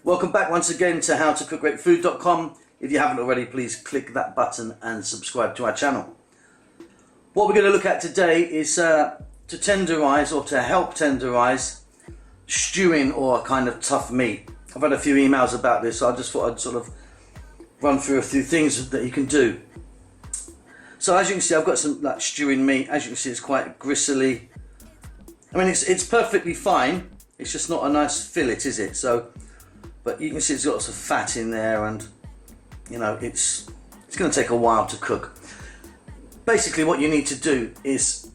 Welcome back once again to howtocookgreatfood.com. If you haven't already, please click that button and subscribe to our channel. What we're going to look at today is to tenderize, or to help tenderize, stewing or a kind of tough meat. I've had a few emails about this, so I just thought I'd sort of run through a few things that you can do. So as you can see, I've got some like stewing meat. As you can see, it's quite gristly. I mean, it's perfectly fine. It's just not a nice fillet, is it? So, but you can see it's got lots of fat in there, and you know it's going to take a while to cook. Basically, what you need to do is,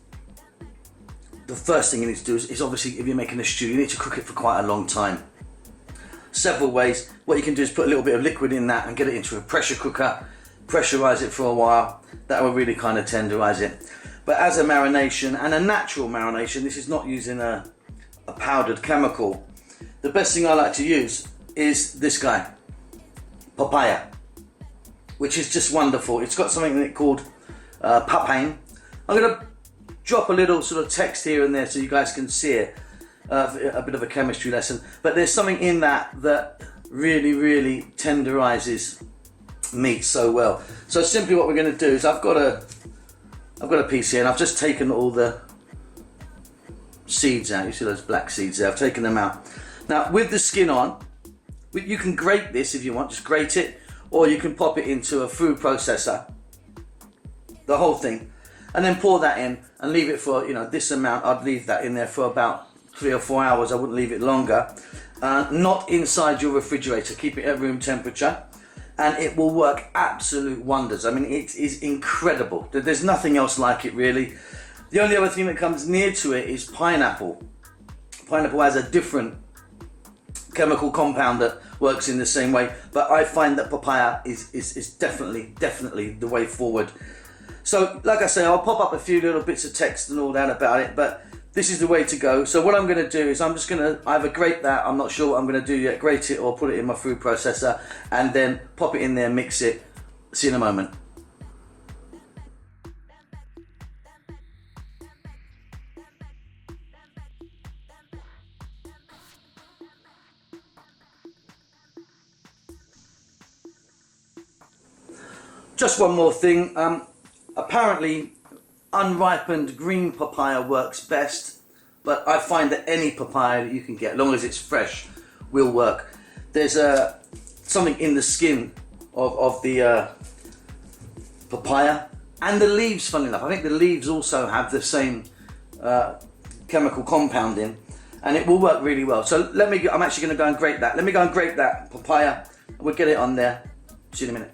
the first thing you need to do is obviously, if you're making a stew, you need to cook it for quite a long time. Several ways. What you can do is put a little bit of liquid in that and get it into a pressure cooker, pressurize it for a while. That will really kind of tenderize it. But as a marination, and a natural marination, this is not using a powdered chemical. The best thing I like to use is this guy, papaya, which is just wonderful. It's got something in it called Papain. I'm going to drop a little sort of text here and there so you guys can see it, a bit of a chemistry lesson. But there's something in that really tenderizes meat so well. So simply what we're going to do is I've got a piece here, and I've just taken all the seeds out. You see those black seeds there? I've taken them out. Now with the skin on, you can grate this if you want, just grate it, or you can pop it into a food processor, the whole thing, and then pour that in and leave it for, you know, this amount. I'd leave that in there for about 3 or 4 hours. I wouldn't leave it longer. Not inside your refrigerator. Keep it at room temperature, and it will work absolute wonders. I mean, it is incredible. There's nothing else like it, really. The only other thing that comes near to it is pineapple. Pineapple has a different chemical compound that works in the same way, but I find that papaya is definitely the way forward. So like I say, I'll pop up a few little bits of text and all that about it, but this is the way to go. So what I'm going to do is I'm just going to either grate that, I'm not sure what I'm going to do yet, grate it or put it in my food processor, and then pop it in there, mix it. See you in a moment. Just one more thing, apparently unripened green papaya works best, but I find that any papaya that you can get, as long as it's fresh, will work. There's something in the skin of the papaya, and the leaves, funnily enough. I think the leaves also have the same chemical compound in, and it will work really well. So I'm actually going to go and grate that. Let me go and grate that papaya, and we'll get it on there. See you in a minute.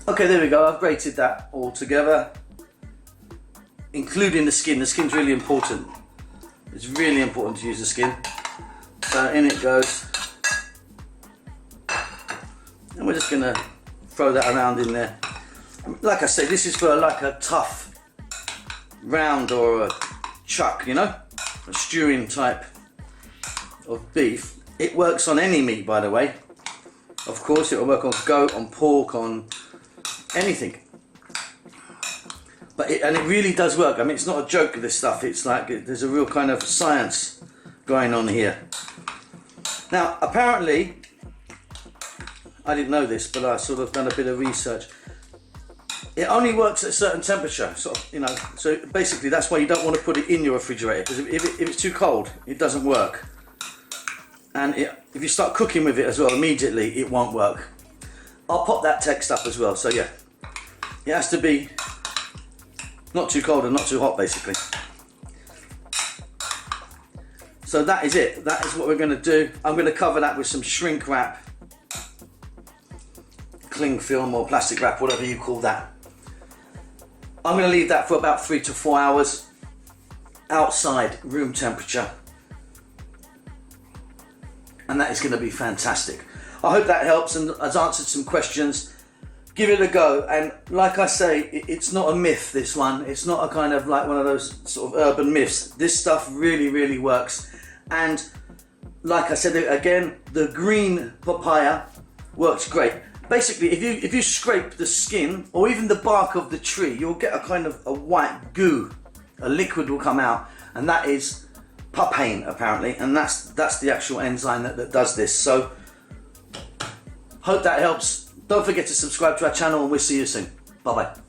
Okay, there we go. I've grated that all together, including the skin. The skin's really important. It's really important to use the skin. So in it goes. And we're just gonna throw that around in there. Like I say, this is for like a tough round or a chuck, you know, a stewing type of beef. It works on any meat, by the way. Of course, it will work on goat, on pork, on anything, but it really does work. I mean, it's not a joke, this stuff. It's like there's a real kind of science going on here. Now apparently, I didn't know this, but I sort of done a bit of research. It only works at a certain temperature, sort of, you know, so basically that's why you don't want to put it in your refrigerator, because if it's too cold, it doesn't work. And if you start cooking with it as well, immediately it won't work. I'll pop that text up as well. So yeah, it has to be not too cold and not too hot, basically. So that is it. That is what we're going to do. I'm going to cover that with some shrink wrap, cling film or plastic wrap, whatever you call that. I'm going to leave that for about 3 to 4 hours outside room temperature, and that is going to be fantastic. I hope that helps and has answered some questions. Give it a go, and like I say, it's not a myth, this one. It's not a kind of like one of those sort of urban myths. This stuff really works, and like I said again, the green papaya works great. Basically, if you scrape the skin or even the bark of the tree, you'll get a kind of a white goo. A liquid will come out, and that is papain apparently, and that's the actual enzyme that does this. So hope that helps. Don't forget to subscribe to our channel, and we'll see you soon. Bye bye.